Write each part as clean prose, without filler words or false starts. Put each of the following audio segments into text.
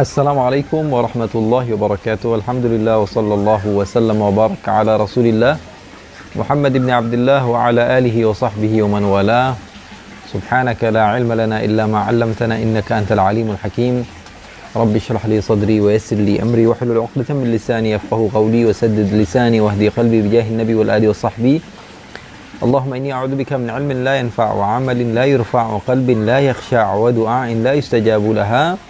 Assalamualaikum warahmatullahi wabarakatuh. Alhamdulillah wa sallallahu wa sallam wa baraka ala Rasulillah Muhammad ibn Abdullah wa ala alihi wa sahbihi wa man wala. Subhanaka la ilma lana illa ma 'allamtana innaka antal alimul hakim. Rabbi shrah li sadri wa yassir li amri wa hlul 'uqdatam min lisani yafqahu qawli wa saddid lisani wahdi qalbi bi jahin nabi wal ali wa sahbi. Allahumma inni a'udzubika min 'ilmin la yanfa' wa 'amalin la yurfa' wa qalbin la yakhsha' wa du'ain la yustajabu laha.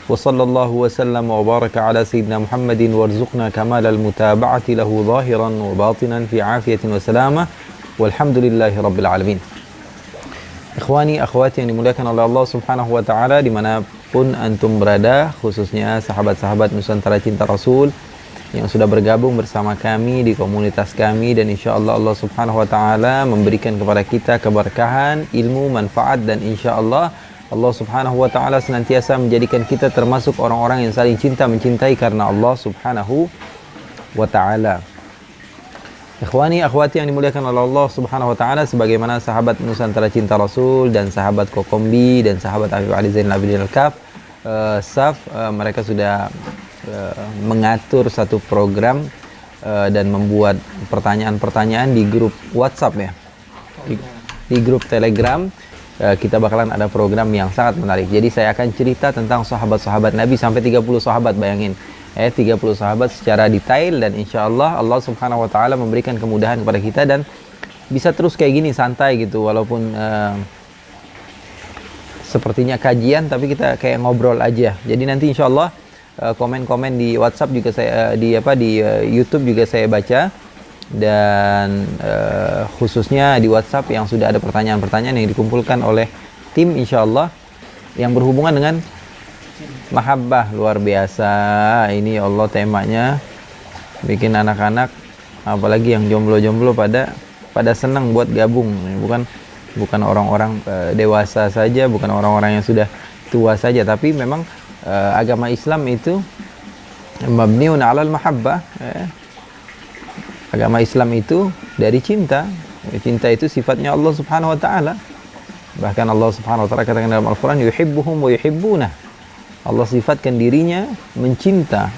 Wa sallallahu wa sallam wa baraka ala sayyidina Muhammadin warzuqna kamalal mutaba'ati lahu zahiran wa batinan fi afiyatin wa salamah walhamdulillahi rabbil alamin. Ikhwani, akhwati yang dimuliakan oleh Allah subhanahu wa ta'ala dimanapun antum berada, khususnya sahabat-sahabat Nusantara Cinta Rasul yang sudah bergabung bersama kami di komunitas kami, dan insyaallah Allah subhanahu wa ta'ala memberikan kepada kita keberkahan, ilmu, manfaat, dan insyaallah Allah subhanahu wa ta'ala senantiasa menjadikan kita termasuk orang-orang yang saling cinta mencintai karena Allah subhanahu wa ta'ala. Ikhwani, akhwati yang dimuliakan oleh Allah subhanahu wa ta'ala, sebagaimana sahabat Nusantara Cinta Rasul dan sahabat Kokombi dan sahabat Habib Ali Zainal Abidin Al-Kaf, mereka sudah mengatur satu program dan membuat pertanyaan-pertanyaan di grup WhatsApp ya, di grup Telegram. Kita bakalan ada program yang sangat menarik. Jadi saya akan cerita tentang sahabat-sahabat Nabi sampai 30 sahabat, bayangin. 30 sahabat secara detail, dan insyaallah Allah subhanahu wa ta'ala memberikan kemudahan kepada kita dan bisa terus kayak gini santai gitu, walaupun sepertinya kajian tapi kita kayak ngobrol aja. Jadi nanti insyaallah komen-komen di WhatsApp juga saya di YouTube juga saya baca, dan khususnya di WhatsApp yang sudah ada pertanyaan-pertanyaan yang dikumpulkan oleh tim insyaallah yang berhubungan dengan mahabbah. Luar biasa ini, Allah, temanya bikin anak-anak apalagi yang jomblo-jomblo pada senang buat gabung. Bukan orang-orang dewasa saja, bukan orang-orang yang sudah tua saja, tapi memang agama Islam itu mabniun 'alal mahabbah. Agama Islam itu dari cinta. Cinta itu sifatnya Allah subhanahu wa ta'ala. Bahkan Allah subhanahu wa ta'ala katakan dalam Al-Quran, yuhibbuhum wa yuhibbunah. Allah sifatkan dirinya mencinta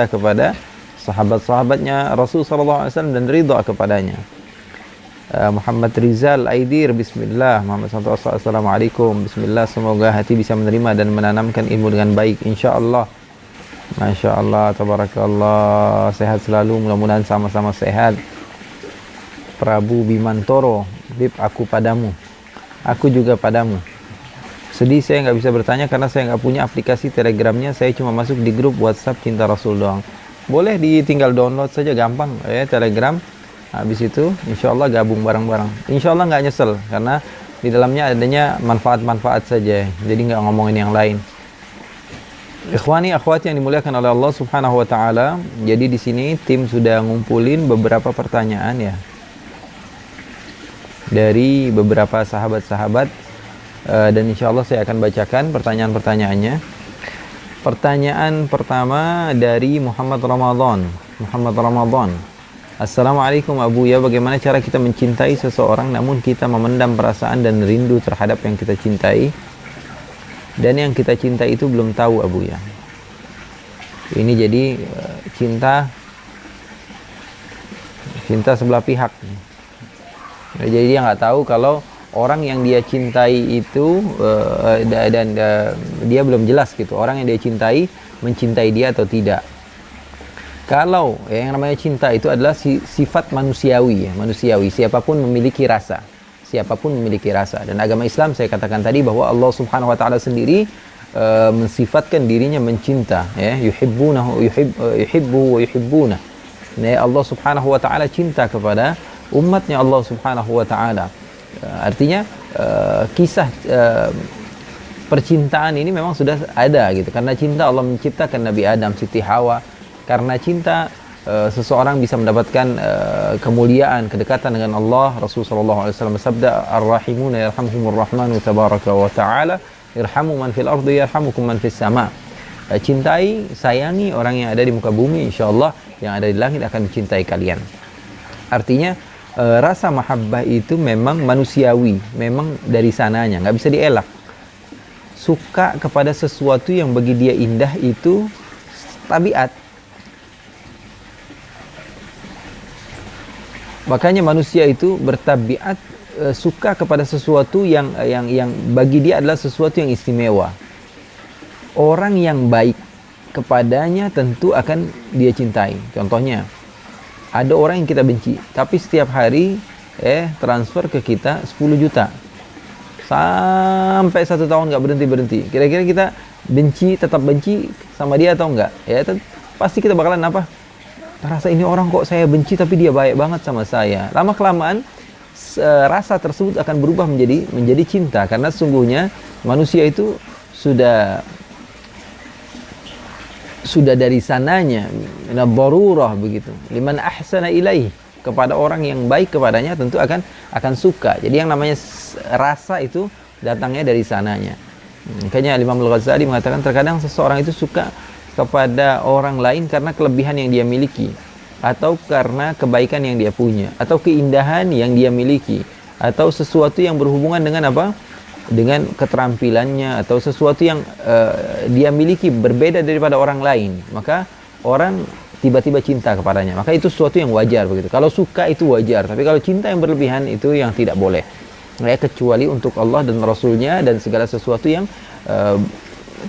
kepada sahabat-sahabatnya Rasul sallallahu alaihi wasallam dan ridha kepadanya. Muhammad Rizal Aidir, bismillah. Muhammad sallallahu alaihi wasallam, assalamualaikum. Bismillah, semoga hati bisa menerima dan menanamkan ilmu dengan baik, insyaallah. Masya Allah, tabarakallah, sehat selalu, mudah-mudahan sama-sama sehat. Prabu Bimantoro, Bib, aku padamu, aku juga padamu. Sedih saya nggak bisa bertanya karena saya nggak punya aplikasi Telegramnya, saya cuma masuk di grup WhatsApp Cinta Rasul doang. Boleh ditinggal download saja, gampang ya Telegram. Habis itu insya Allah gabung bareng-bareng, insya Allah nggak nyesel karena di dalamnya adanya manfaat-manfaat saja, jadi nggak ngomongin yang lain. Ikhwani, akhwati yang dimuliakan oleh Allah subhanahu wa ta'ala, jadi di sini tim sudah ngumpulin beberapa pertanyaan ya dari beberapa sahabat-sahabat, dan insya Allah saya akan bacakan pertanyaan-pertanyaannya. Pertanyaan pertama dari Muhammad Ramadan. Assalamualaikum Abu, ya bagaimana cara kita mencintai seseorang namun kita memendam perasaan dan rindu terhadap yang kita cintai, dan yang kita cinta itu belum tahu Abu ya. Ini jadi cinta sebelah pihak. Jadi dia nggak tahu kalau orang yang dia cintai itu dan dia belum jelas gitu, orang yang dia cintai mencintai dia atau tidak. Kalau yang namanya cinta itu adalah sifat manusiawi ya, manusiawi. Siapapun memiliki rasa, dan agama Islam saya katakan tadi bahwa Allah subhanahu wa ta'ala sendiri mensifatkan dirinya mencinta ya, yuhibbu wa yuhibbuna. Ya, Allah subhanahu wa ta'ala cinta kepada umatnya Allah subhanahu wa ta'ala. Artinya kisah percintaan ini memang sudah ada gitu. Karena cinta Allah menciptakan Nabi Adam, Siti Hawa. Karena cinta seseorang bisa mendapatkan kemuliaan, kedekatan dengan Allah. Rasulullah sallallahu alaihi wasallam bersabda, ar-rahimuna yarhamuhumur rahmanu tabaraka wa ta'ala, irhamu man fil ardi yarhamukum man fis sama. Cintai, sayangi orang yang ada di muka bumi, insyaallah yang ada di langit akan mencintai kalian. Artinya rasa mahabbah itu memang manusiawi, memang dari sananya, nggak bisa dielak. suka kepada sesuatu yang bagi dia indah itu tabiat. Makanya manusia itu bertabiat suka kepada sesuatu yang bagi dia adalah sesuatu yang istimewa. Orang yang baik kepadanya tentu akan dia cintai. Contohnya, ada orang yang kita benci, tapi setiap hari transfer ke kita 10 juta. Sampai 1 tahun nggak berhenti. Kira-kira kita tetap benci sama dia atau enggak? Ya, pasti kita bakalan apa? Rasa ini orang kok saya benci tapi dia baik banget sama saya. Lama-kelamaan rasa tersebut akan berubah menjadi cinta, karena sesungguhnya manusia itu sudah dari sananya minad-darurah begitu. Liman ahsana ilaih, kepada orang yang baik kepadanya tentu akan suka. Jadi yang namanya rasa itu datangnya dari sananya. Makanya Imam Al-Ghazali mengatakan terkadang seseorang itu suka kepada orang lain karena kelebihan yang dia miliki, atau karena kebaikan yang dia punya, atau keindahan yang dia miliki, atau sesuatu yang berhubungan dengan apa? Dengan keterampilannya, atau sesuatu yang dia miliki berbeda daripada orang lain, maka orang tiba-tiba cinta kepadanya. Maka itu sesuatu yang wajar begitu. Kalau suka itu wajar, tapi kalau cinta yang berlebihan itu yang tidak boleh. Kecuali untuk Allah dan Rasulnya dan segala sesuatu yang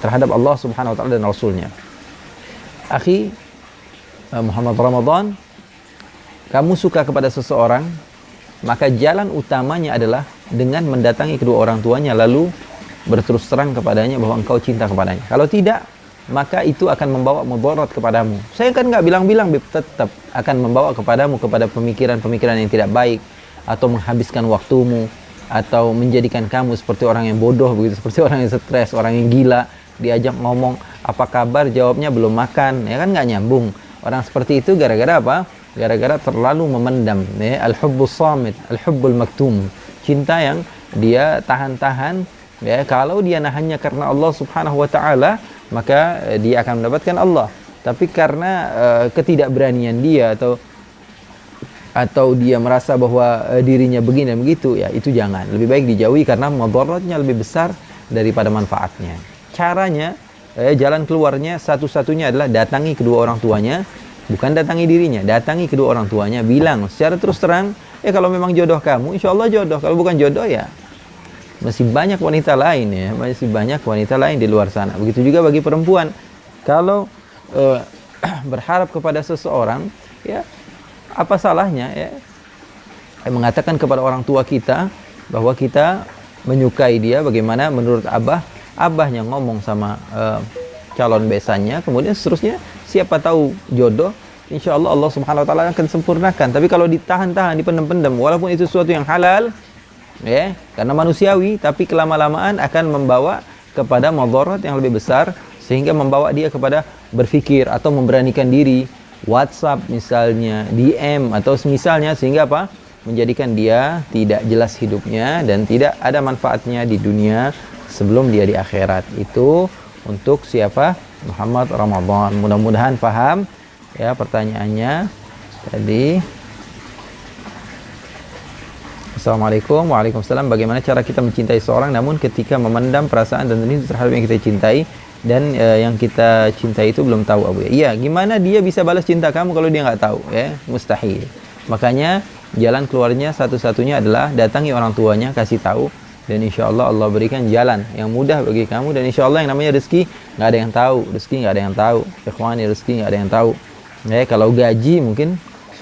terhadap Allah Subhanahu Wa Taala dan Rasulnya. Akhi Muhammad Ramadan, kamu suka kepada seseorang, maka jalan utamanya adalah dengan mendatangi kedua orang tuanya lalu berterus terang kepadanya bahwa engkau cinta kepadanya. Kalau tidak, maka itu akan membawa mudarat kepadamu. Saya kan nggak bilang-bilang, tetap akan membawa kepadamu kepada pemikiran-pemikiran yang tidak baik, atau menghabiskan waktumu, atau menjadikan kamu seperti orang yang bodoh begitu, seperti orang yang stres, orang yang gila. Diajak ngomong apa kabar, jawabnya belum makan, ya kan nggak nyambung. Orang seperti itu gara-gara apa? Gara-gara terlalu memendam, al-hubbus samit, al-hubbul maktum, cinta yang dia tahan-tahan. Ya, kalau dia nahannya karena Allah Subhanahu Wa Taala, maka dia akan mendapatkan Allah. Tapi karena ketidakberanian dia atau dia merasa bahwa dirinya begini dan begitu, ya itu jangan. Lebih baik dijauhi karena mudaratnya lebih besar daripada manfaatnya. Caranya, jalan keluarnya satu-satunya adalah datangi kedua orang tuanya, bukan datangi dirinya, datangi kedua orang tuanya, bilang secara terus terang, kalau memang jodoh kamu, insya Allah jodoh. Kalau bukan jodoh, ya masih banyak wanita lain, ya masih banyak wanita lain di luar sana. Begitu juga bagi perempuan, kalau berharap kepada seseorang, ya apa salahnya ya mengatakan kepada orang tua kita bahwa kita menyukai dia. Bagaimana menurut abahnya ngomong sama calon besannya, kemudian seterusnya, siapa tahu jodoh, insya Allah Allah Subhanahu Wa Taala akan sempurnakan. Tapi kalau ditahan-tahan, dipendam-pendam, walaupun itu sesuatu yang halal, ya karena manusiawi, tapi kelama-lamaan akan membawa kepada mudarat yang lebih besar, sehingga membawa dia kepada berpikir atau memberanikan diri WhatsApp misalnya, DM atau semisalnya, sehingga apa? Menjadikan dia tidak jelas hidupnya dan tidak ada manfaatnya di dunia sebelum dia di akhirat. Itu untuk siapa? Muhammad Ramadan. Mudah-mudahan paham ya pertanyaannya tadi. Assalamualaikum. Waalaikumsalam. Bagaimana cara kita mencintai seorang namun ketika memendam perasaan dan rindu terhadap yang kita cintai, dan yang kita cintai itu belum tahu, Abu? Iya, gimana dia bisa balas cinta kamu kalau dia nggak tahu? Ya, mustahil. Makanya jalan keluarnya satu-satunya adalah datangi orang tuanya, kasih tahu, dan insya Allah Allah berikan jalan yang mudah bagi kamu. Dan insya Allah yang namanya rezeki nggak ada yang tahu, rezeki nggak ada yang tahu, ikhwani, rezeki nggak ada yang tahu. Ya, kalau gaji mungkin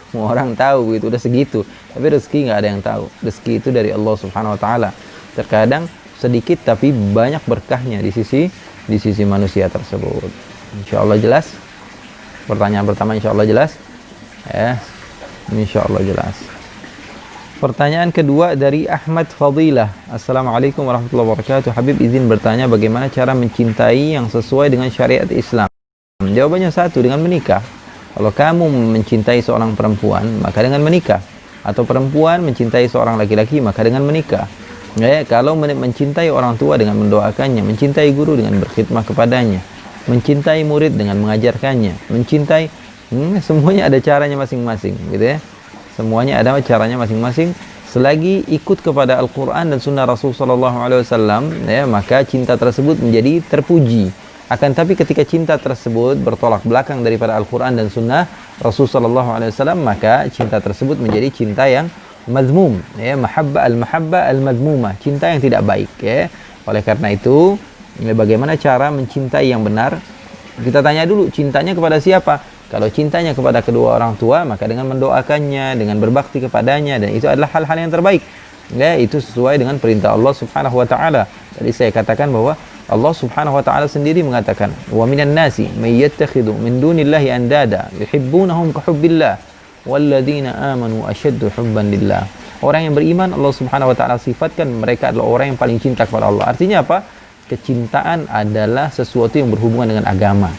semua orang tahu, gitu udah segitu, tapi rezeki nggak ada yang tahu. Rezeki itu dari Allah Subhanahu Wa Taala. Terkadang sedikit tapi banyak berkahnya di sisi manusia tersebut. Insya Allah jelas. Pertanyaan pertama insya Allah jelas. Ya, insya Allah jelas. Pertanyaan kedua dari Ahmad Fadilah. Assalamualaikum warahmatullahi wabarakatuh. Habib izin bertanya, bagaimana cara mencintai yang sesuai dengan syariat Islam? Jawabannya satu, dengan menikah. Kalau kamu mencintai seorang perempuan, maka dengan menikah. Atau perempuan mencintai seorang laki-laki, maka dengan menikah. Ya, kalau mencintai orang tua dengan mendoakannya, mencintai guru dengan berkhidmah kepadanya, mencintai murid dengan mengajarkannya, semuanya ada caranya masing-masing, gitu ya. Semuanya ada caranya masing-masing selagi ikut kepada Al-Quran dan Sunnah Rasul Sallallahu Alaihi Wasallam, ya, maka cinta tersebut menjadi terpuji. Akan tapi ketika cinta tersebut bertolak belakang daripada Al-Quran dan Sunnah Rasul Sallallahu Alaihi Wasallam, maka cinta tersebut menjadi cinta yang mazmum, ya, mahabbah al-madmumah, cinta yang tidak baik, ya. Oleh karena itu, bagaimana cara mencintai yang benar? Kita tanya dulu, cintanya kepada siapa? Kalau cintanya kepada kedua orang tua, maka dengan mendoakannya, dengan berbakti kepadanya, dan itu adalah hal-hal yang terbaik. Ya, itu sesuai dengan perintah Allah Subhanahu wa taala. Tadi saya katakan bahwa Allah Subhanahu wa taala sendiri mengatakan, "Wa minan nasi may yattakhidhu min dunillahi andada yuhibbunahum ka hubbillah walladzina amanu ashaddu hubban lillah." Orang yang beriman, Allah Subhanahu wa taala sifatkan mereka adalah orang yang paling cinta kepada Allah. Artinya apa? Kecintaan adalah sesuatu yang berhubungan dengan agama.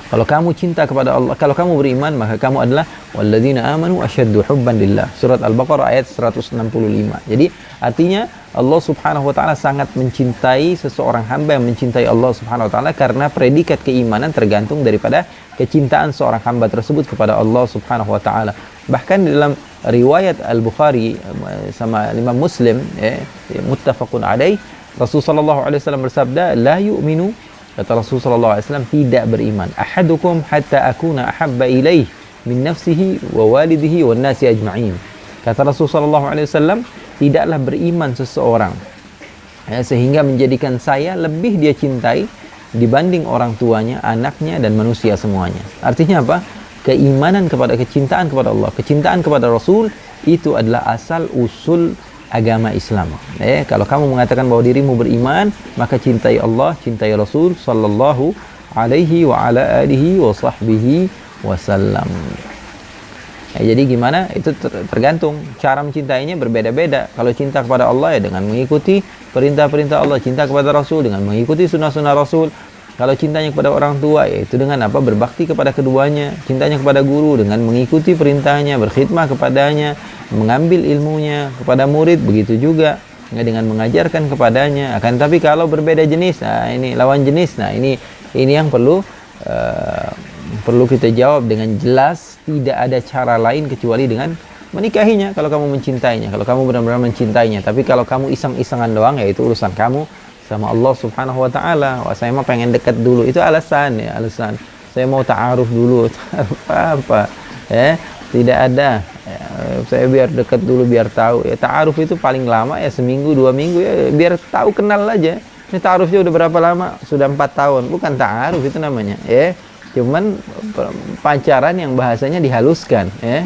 Kalau kamu cinta kepada Allah, kalau kamu beriman, maka kamu adalah walladzina amanu asyaddu hubban lillah. Surat Al-Baqarah ayat 165. Jadi artinya Allah Subhanahu wa taala sangat mencintai seseorang hamba yang mencintai Allah Subhanahu wa taala, karena predikat keimanan tergantung daripada kecintaan seorang hamba tersebut kepada Allah Subhanahu wa taala. Bahkan di dalam riwayat Al-Bukhari sama Imam Muslim, muttafaqun alaih, Rasulullah sallallahu alaihi wasallam bersabda, la yu'minu, kata Rasulullah sallallahu alaihi wasallam, tidak beriman ahadukum hatta akuna ahabba ilaih min nafsihi wa walidihi wan nasi ajma'in. Kata Rasulullah sallallahu alaihi wasallam, tidaklah beriman seseorang, ya, sehingga menjadikan saya lebih dia cintai dibanding orang tuanya, anaknya, dan manusia semuanya. Artinya apa? Keimanan kepada, kecintaan kepada Allah, kecintaan kepada Rasul, itu adalah asal usul agama Islam. Kalau kamu mengatakan bahwa dirimu beriman, maka cintai Allah, cintai Rasul sallallahu alaihi wa ala alihi wa sahbihi wasallam. Jadi gimana? Itu tergantung cara mencintainya, berbeda-beda. Kalau cinta kepada Allah, ya dengan mengikuti perintah-perintah Allah. Cinta kepada Rasul dengan mengikuti sunnah-sunnah Rasul. Kalau cintanya kepada orang tua, yaitu dengan apa? Berbakti kepada keduanya. Cintanya kepada guru dengan mengikuti perintahnya, berkhidmah kepadanya, mengambil ilmunya. Kepada murid begitu juga, ya, dengan mengajarkan kepadanya. Akan tapi kalau berbeda jenis, nah ini lawan jenis. Nah ini yang perlu kita jawab dengan jelas. Tidak ada cara lain kecuali dengan menikahinya kalau kamu mencintainya, kalau kamu benar-benar mencintainya. Tapi kalau kamu iseng-isengan doang, ya itu urusan kamu sama Allah Subhanahu wa taala. Wah, saya mah pengen dekat dulu, itu alasan, ya, alasan. Saya mau ta'aruf dulu, apa tidak ada, ya, saya biar dekat dulu, biar tahu, ya. Ta'aruf itu paling lama ya seminggu 2 minggu, ya, biar tahu, kenal aja. Ini ta'arufnya udah berapa lama? Sudah 4 tahun. Bukan ta'aruf itu namanya, ya. Cuman pacaran yang bahasanya dihaluskan, ya.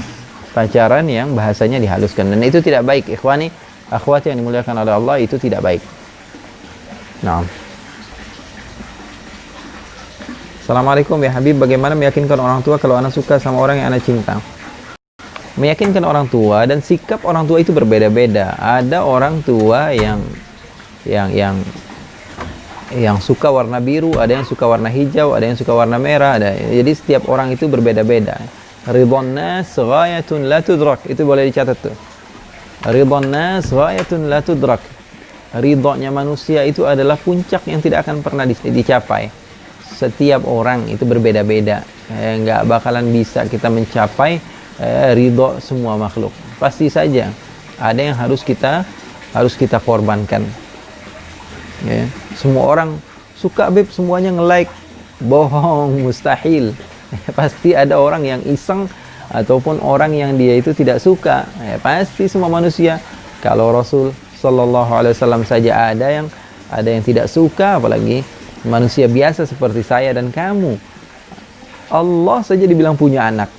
Pacaran yang bahasanya dihaluskan, dan itu tidak baik, ikhwani, akhwati yang dimuliakan oleh Allah, itu tidak baik. Nah, Assalamualaikum ya Habib, bagaimana meyakinkan orang tua kalau anak suka sama orang yang anak cinta? Meyakinkan orang tua dan sikap orang tua itu berbeda-beda. Ada orang tua yang suka warna biru, ada yang suka warna hijau, ada yang suka warna merah, ada. Jadi setiap orang itu berbeda-beda. Ridwan nas ghayatun la tudrak, itu boleh dicatat tuh. Ridwan nas ghayatun la tudrak. Ridhonya manusia itu adalah puncak yang tidak akan pernah dicapai. Setiap orang itu berbeda-beda, nggak bakalan bisa kita mencapai ridho semua makhluk. Pasti saja ada yang harus kita korbankan, ya. Semua orang suka, Beb, semuanya nge-like, bohong, mustahil. Pasti ada orang yang iseng ataupun orang yang dia itu tidak suka, ya, pasti semua manusia. Kalau Rasul Sallallahu Alaihi Wasallam saja ada yang tidak suka, apalagi manusia biasa seperti saya dan kamu. Allah saja dibilang punya anak,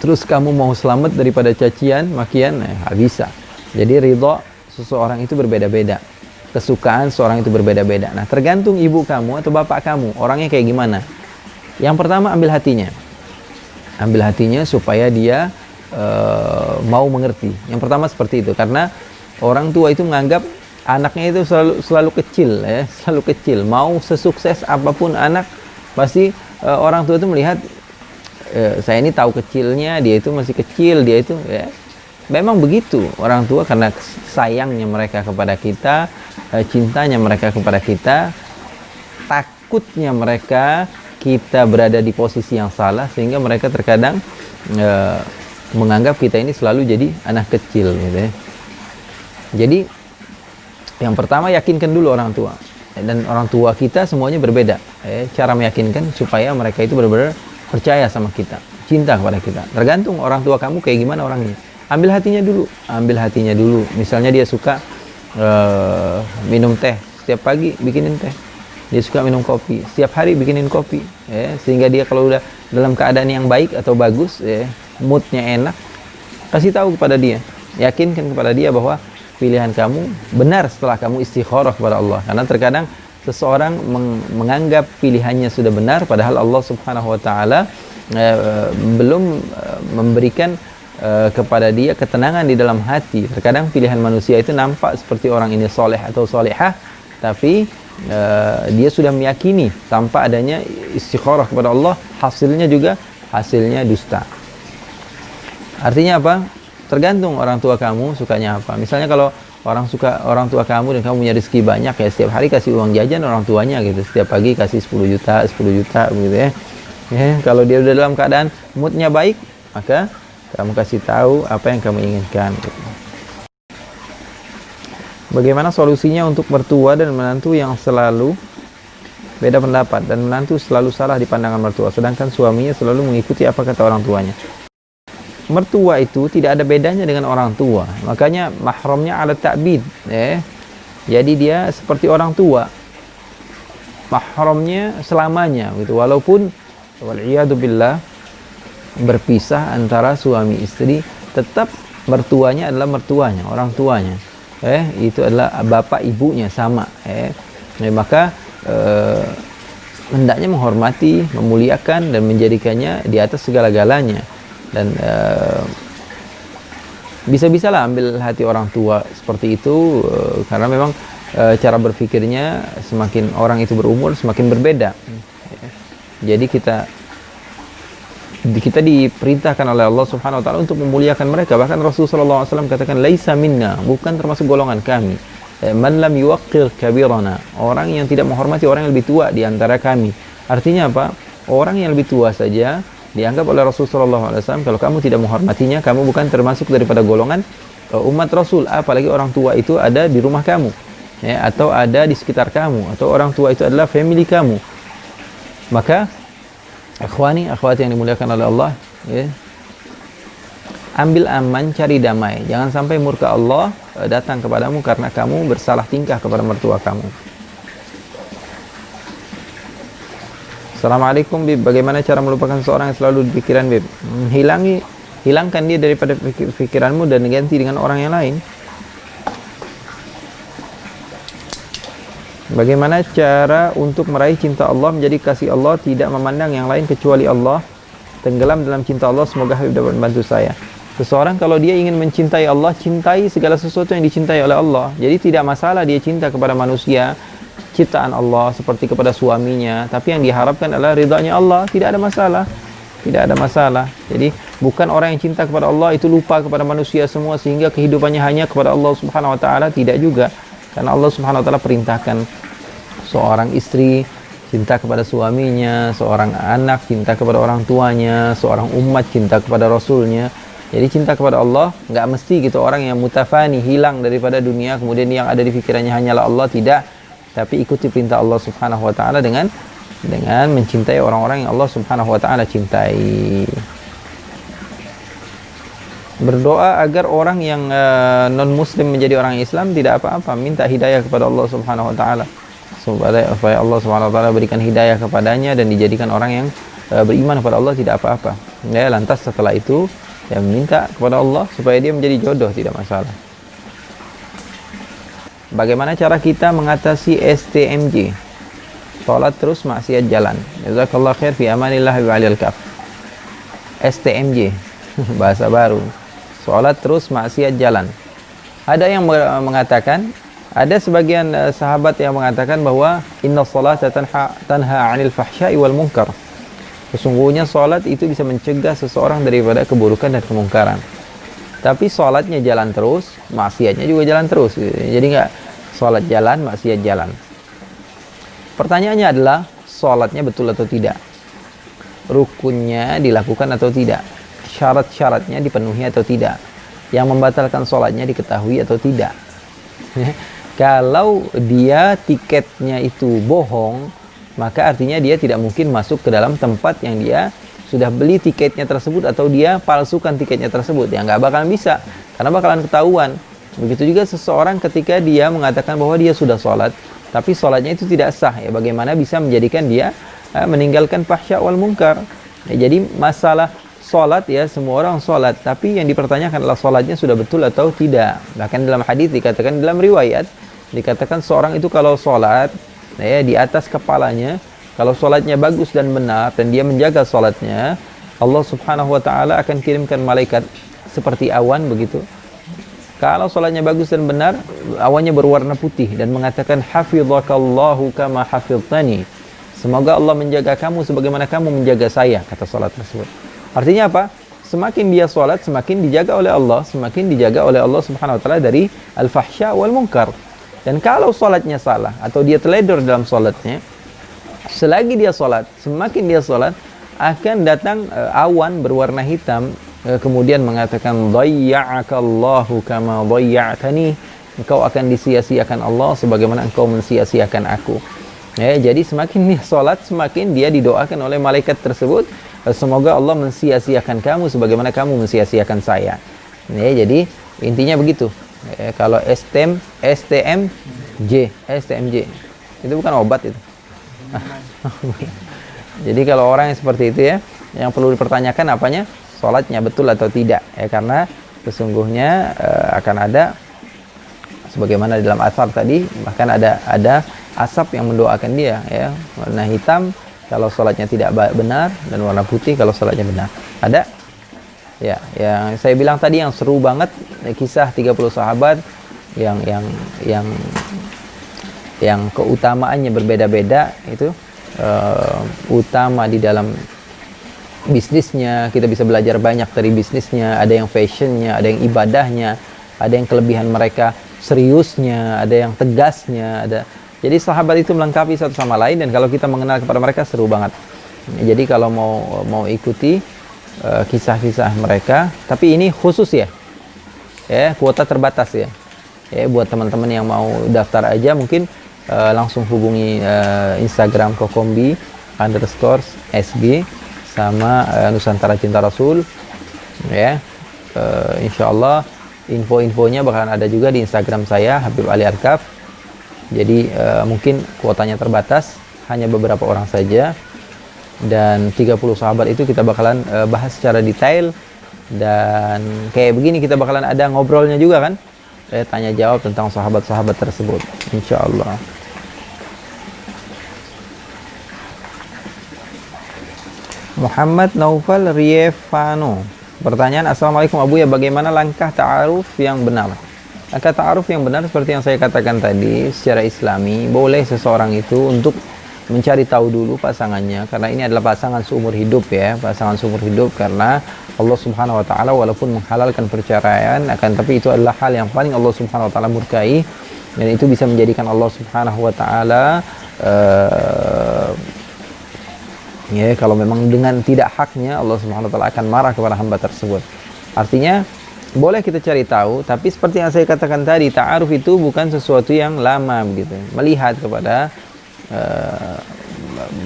terus kamu mau selamat daripada cacian, makian, nggak bisa. Jadi ridho seseorang itu berbeda-beda, kesukaan seorang itu berbeda-beda. Nah, tergantung ibu kamu atau bapak kamu orangnya kayak gimana. Yang pertama, ambil hatinya supaya dia mau mengerti. Yang pertama seperti itu, karena orang tua itu menganggap anaknya itu selalu kecil, ya, selalu kecil. Mau sesukses apapun anak, pasti orang tua itu melihat saya ini tahu kecilnya, dia itu masih kecil, dia itu, ya. Memang begitu orang tua, karena sayangnya mereka kepada kita, cintanya mereka kepada kita, takutnya mereka kita berada di posisi yang salah, sehingga mereka terkadang menganggap kita ini selalu jadi anak kecil gitu ya. Jadi yang pertama, yakinkan dulu orang tua. Dan orang tua kita semuanya berbeda. Cara meyakinkan supaya mereka itu benar-benar percaya sama kita, cinta kepada kita. Tergantung orang tua kamu kayak gimana orangnya. Ambil hatinya dulu. Misalnya dia suka minum teh, setiap pagi bikinin teh. Dia suka minum kopi, setiap hari bikinin kopi. Sehingga dia kalau udah dalam keadaan yang baik atau bagus, moodnya enak, kasih tahu kepada dia. Yakinkan kepada dia bahwa pilihan kamu benar setelah kamu istikharah kepada Allah. Karena terkadang seseorang menganggap pilihannya sudah benar, padahal Allah Subhanahu wa Ta'ala belum memberikan kepada dia ketenangan di dalam hati. Terkadang pilihan manusia itu nampak seperti orang ini soleh atau solehah, tapi dia sudah meyakini tanpa adanya istikharah kepada Allah, hasilnya dusta. Artinya apa? Tergantung orang tua kamu sukanya apa. Misalnya kalau orang tua kamu dan kamu punya rezeki banyak, ya setiap hari kasih uang jajan orang tuanya gitu. Setiap pagi kasih 10 juta begitu ya. Kalau dia udah dalam keadaan moodnya baik, maka kamu kasih tahu apa yang kamu inginkan gitu. Bagaimana solusinya untuk mertua dan menantu yang selalu beda pendapat, dan menantu selalu salah di pandangan mertua, sedangkan suaminya selalu mengikuti apa kata orang tuanya? Mertua itu tidak ada bedanya dengan orang tua, makanya mahramnya ala ta'bid, jadi dia seperti orang tua, mahramnya selamanya gitu. Walaupun wal'iyadu billah berpisah antara suami istri, tetap mertuanya adalah mertuanya, orang tuanya, itu adalah bapak ibunya sama, maka hendaknya menghormati, memuliakan dan menjadikannya di atas segala-galanya. Dan bisa-bisalah ambil hati orang tua seperti itu, karena memang cara berpikirnya semakin orang itu berumur semakin berbeda. Jadi kita diperintahkan oleh Allah Subhanahu wa Ta'ala untuk memuliakan mereka. Bahkan Rasulullah SAW katakan, laisa minna, bukan termasuk golongan kami, man lam yuwaqqir kabirana, orang yang tidak menghormati orang yang lebih tua di antara kami. Artinya apa? Orang yang lebih tua saja dianggap oleh Rasulullah SAW, kalau kamu tidak menghormatinya, kamu bukan termasuk daripada golongan umat Rasul. Apalagi orang tua itu ada di rumah kamu, atau ada di sekitar kamu, atau orang tua itu adalah family kamu. Maka akhwani, akhwati yang dimuliakan oleh Allah, ambil aman, cari damai. Jangan sampai murka Allah datang kepadamu karena kamu bersalah tingkah kepada mertua kamu. Assalamualaikum Bib, bagaimana cara melupakan seorang yang selalu di pikiran Bib? Hilangkan dia daripada pikiranmu dan ganti dengan orang yang lain. Bagaimana cara untuk meraih cinta Allah, menjadi kasih Allah, tidak memandang yang lain kecuali Allah, tenggelam dalam cinta Allah? Semoga Habib dapat membantu saya. Seseorang kalau dia ingin mencintai Allah, cintai segala sesuatu yang dicintai oleh Allah. Jadi tidak masalah dia cinta kepada manusia, ciptaan Allah, seperti kepada suaminya, tapi yang diharapkan adalah ridhanya Allah. Tidak ada masalah. Jadi bukan orang yang cinta kepada Allah itu lupa kepada manusia semua sehingga kehidupannya hanya kepada Allah Subhanahu wa Ta'ala. Tidak juga, karena Allah Subhanahu wa Ta'ala perintahkan seorang istri cinta kepada suaminya, seorang anak cinta kepada orang tuanya, seorang umat cinta kepada Rasulnya. Jadi cinta kepada Allah nggak mesti gitu orang yang mutafani, hilang daripada dunia, kemudian yang ada di pikirannya hanyalah Allah. Tidak, tapi ikuti perintah Allah Subhanahu wa Ta'ala dengan mencintai orang-orang yang Allah Subhanahu wa Ta'ala cintai. Berdoa agar orang yang non muslim menjadi orang Islam, tidak apa-apa. Minta hidayah kepada Allah Subhanahu wa Ta'ala, supaya Allah Subhanahu wa Ta'ala berikan hidayah kepadanya dan dijadikan orang yang beriman kepada Allah, tidak apa-apa. Lantas setelah itu minta kepada Allah supaya dia menjadi jodoh, tidak masalah. Bagaimana cara kita mengatasi STMJ? Salat terus maksiat jalan. Jazakallah khair, fi amanillah wa alil kaf. STMJ bahasa baru. Salat terus maksiat jalan. Ada yang mengatakan, ada sebagian sahabat yang mengatakan bahwa inna salata tanha 'anil fahsya'i wal munkar. Sesungguhnya salat itu bisa mencegah seseorang daripada keburukan dan kemungkaran. Tapi salatnya jalan terus, maksiatnya juga jalan terus. Jadi enggak salat jalan, maksiat jalan. Pertanyaannya adalah salatnya betul atau tidak? Rukunnya dilakukan atau tidak? syarat-syaratnya dipenuhi atau tidak, yang membatalkan sholatnya diketahui atau tidak. Kalau dia tiketnya itu bohong, maka artinya dia tidak mungkin masuk ke dalam tempat yang dia sudah beli tiketnya tersebut, atau dia palsukan tiketnya tersebut. Ya nggak bakalan bisa, karena bakalan ketahuan. Begitu juga seseorang ketika dia mengatakan bahwa dia sudah sholat, tapi sholatnya itu tidak sah. Ya bagaimana bisa menjadikan dia meninggalkan fahsya wal munkar? Ya, jadi masalah sholat, ya semua orang sholat, tapi yang dipertanyakan adalah sholatnya sudah betul atau tidak. Bahkan dalam hadis dikatakan, dalam riwayat dikatakan seorang itu kalau sholat, ya, di atas kepalanya, kalau sholatnya bagus dan benar dan dia menjaga sholatnya, Allah subhanahu wa ta'ala akan kirimkan malaikat seperti awan begitu. Kalau sholatnya bagus dan benar, awannya berwarna putih dan mengatakan hafidhakallahu kama hafidhani, semoga Allah menjaga kamu sebagaimana kamu menjaga saya, kata sholat tersebut. Artinya apa? Semakin dia sholat, semakin dijaga oleh Allah, semakin dijaga oleh Allah subhanahu wa ta'ala dari al-fahsya wal munkar. Dan kalau sholatnya salah atau dia teledor dalam sholatnya, selagi dia sholat, semakin dia sholat, akan datang awan berwarna hitam, kemudian mengatakan dhayya'akallahu kama dhayya'tani, engkau akan disia-siakan Allah sebagaimana engkau mensia-siakan aku. Ya, jadi semakin dia sholat, semakin dia didoakan oleh malaikat tersebut, semoga Allah mensia-siakan kamu sebagaimana kamu mensia-siakan saya. Ya, jadi intinya begitu. Kalau STMJ itu bukan obat itu. Jadi kalau orang yang seperti itu, ya, yang perlu dipertanyakan apanya? Sholatnya betul atau tidak, ya, karena sesungguhnya akan ada sebagaimana dalam asar tadi, bahkan ada asap yang mendoakan dia, ya, warna hitam kalau sholatnya tidak benar dan warna putih kalau sholatnya benar. Ada, ya, yang saya bilang tadi yang seru banget, kisah 30 sahabat yang keutamaannya berbeda-beda, itu utama di dalam bisnisnya, kita bisa belajar banyak dari bisnisnya. Ada yang fashionnya, ada yang ibadahnya, ada yang kelebihan mereka seriusnya, ada yang tegasnya, ada. Jadi sahabat itu melengkapi satu sama lain, dan kalau kita mengenal kepada mereka seru banget. Jadi kalau mau ikuti kisah-kisah mereka, tapi ini khusus ya, kuota terbatas ya. Buat teman-teman yang mau daftar aja, mungkin langsung hubungi Instagram kokombi_SG sama Nusantara Cinta Rasul, ya. Insyaallah info-infonya bakalan ada juga di Instagram saya, Habib Ali Arkaf. Jadi mungkin kuotanya terbatas, hanya beberapa orang saja, dan 30 sahabat itu kita bakalan bahas secara detail, dan kayak begini kita bakalan ada ngobrolnya juga kan, tanya jawab tentang sahabat-sahabat tersebut, insyaallah. Muhammad Naufal Riefano, pertanyaan, Assalamualaikum Abu, ya bagaimana langkah ta'aruf yang benar? Langkah ta'aruf yang benar seperti yang saya katakan tadi, secara islami boleh seseorang itu untuk mencari tahu dulu pasangannya, karena ini adalah pasangan seumur hidup, ya, pasangan seumur hidup, karena Allah subhanahu wa ta'ala walaupun menghalalkan perceraian, akan tapi itu adalah hal yang paling Allah subhanahu wa ta'ala murkai, dan itu bisa menjadikan Allah subhanahu wa ta'ala ya, kalau memang dengan tidak haknya, Allah subhanahu wa ta'ala akan marah kepada hamba tersebut. Artinya boleh kita cari tahu, tapi seperti yang saya katakan tadi, ta'aruf itu bukan sesuatu yang lama begitu. Melihat kepada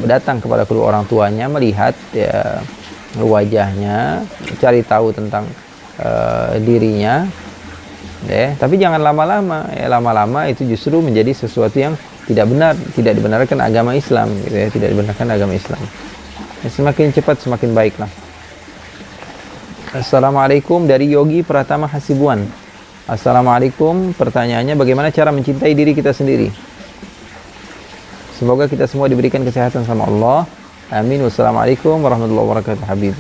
datang kepada kedua orang tuanya, melihat ya wajahnya, cari tahu tentang dirinya, ya. Tapi jangan lama-lama, ya, lama-lama itu justru menjadi sesuatu yang tidak benar, tidak dibenarkan agama Islam, gitu, ya, tidak dibenarkan agama Islam. Ya, semakin cepat semakin baiklah. Assalamualaikum, dari Yogi Pratama Hasibuan. Assalamualaikum, pertanyaannya bagaimana cara mencintai diri kita sendiri? Semoga kita semua diberikan kesehatan sama Allah. Amin. Wassalamualaikum warahmatullahi wabarakatuh. Habib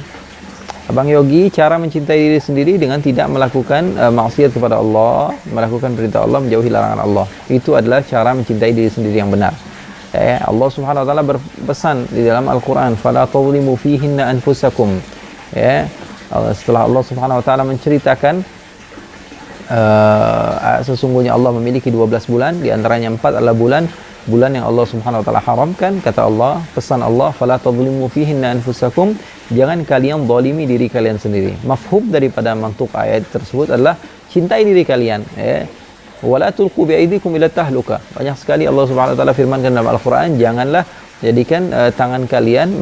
Abang Yogi, cara mencintai diri sendiri dengan tidak melakukan maksiat kepada Allah, melakukan perintah Allah, menjauhi larangan Allah. Itu adalah cara mencintai diri sendiri yang benar. Allah subhanahu wa ta'ala berpesan di dalam Al-Quran, فَلَا تَظْلِمُوا فِيهِنَّ أَنفُسَكُمْ. Setelah Allah subhanahu wa ta'ala menceritakan sesungguhnya Allah memiliki 12 bulan, di antaranya 4 adalah bulan yang Allah subhanahu wa ta'ala haramkan. Kata Allah, pesan Allah, فَلَا تَظْلِمُوا فِيهِنَّ أَنفُسَكُمْ, jangan kalian zalimi diri kalian sendiri. Mafhum daripada mantuk ayat tersebut adalah cintai diri kalian, ya. Wala tulqu biaidikum ila tahluka. Banyak sekali Allah Subhanahu wa taala firmankan dalam Al-Qur'an, janganlah jadikan tangan kalian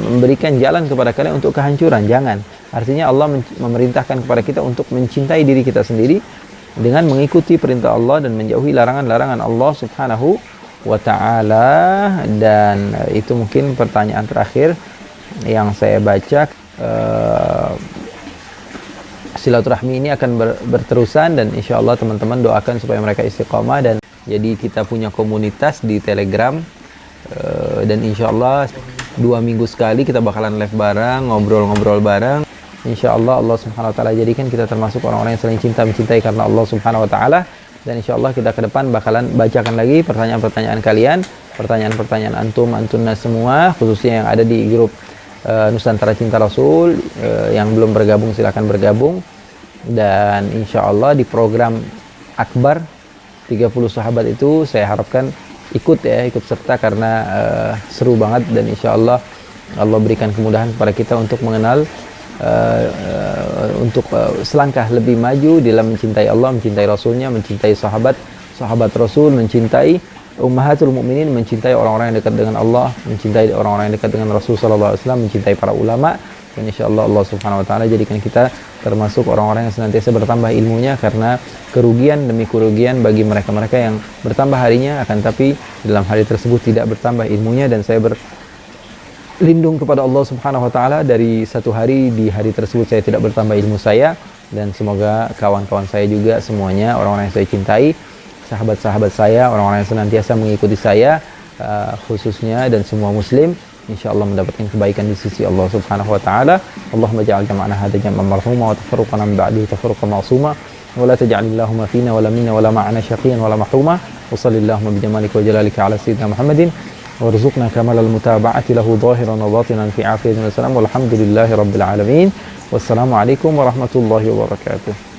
memberikan jalan kepada kalian untuk kehancuran. Jangan. Artinya Allah memerintahkan kepada kita untuk mencintai diri kita sendiri dengan mengikuti perintah Allah dan menjauhi larangan-larangan Allah Subhanahu wa taala. Dan itu mungkin pertanyaan terakhir yang saya baca. Silaturahmi ini akan berterusan, dan insya Allah teman-teman doakan supaya mereka istiqomah. Dan jadi kita punya komunitas di Telegram, dan insya Allah 2 minggu sekali kita bakalan live bareng, ngobrol-ngobrol bareng. Insya Allah Allah Subhanahu wa taala jadikan kita termasuk orang-orang yang saling mencintai karena Allah Subhanahu wa taala. Dan insya Allah kita ke depan bakalan bacakan lagi pertanyaan-pertanyaan kalian, pertanyaan-pertanyaan antum-antunnas semua, khususnya yang ada di grup Nusantara Cinta Rasul. Yang belum bergabung silahkan bergabung. Dan insya Allah di program Akbar 30 sahabat itu saya harapkan ikut serta, karena seru banget. Dan insya Allah Allah berikan kemudahan kepada kita untuk mengenal, untuk selangkah lebih maju dalam mencintai Allah, mencintai Rasulnya, mencintai sahabat Rasul, mencintai Ummahatul Mukminin, mencintai orang-orang yang dekat dengan Allah, mencintai orang-orang yang dekat dengan Rasul sallallahu alaihi wasallam, mencintai para ulama. Dan insyaallah Allah Subhanahu wa taala jadikan kita termasuk orang-orang yang senantiasa bertambah ilmunya, karena kerugian demi kerugian bagi mereka-mereka yang bertambah harinya akan tapi dalam hari tersebut tidak bertambah ilmunya. Dan saya berlindung kepada Allah Subhanahu wa taala dari satu hari di hari tersebut saya tidak bertambah ilmu saya. Dan semoga kawan-kawan saya juga semuanya, orang-orang yang saya cintai, sahabat-sahabat saya, orang-orang yang senantiasa mengikuti saya, khususnya, dan semua muslim insyaallah mendapatkan kebaikan di sisi Allah Subhanahu wa taala. Allahumma ja'al jam'ana hadha jam'an marhuma wa tafarruqana min ba'dihi tafarruqan ma'suma wa la taj'al Allahumma fina wa la minna wa la ma'ana syaqiyan wa la mahruma. Wa sallallahu bi jamalika wa jalalika ala sayyidina Muhammadin warzuqna kamalal mutaba'ati lahu zahiran wa batinan fi afiyatin wa salam walhamdulillahi rabbil alamin. Wassalamu alaikum warahmatullahi wabarakatuh.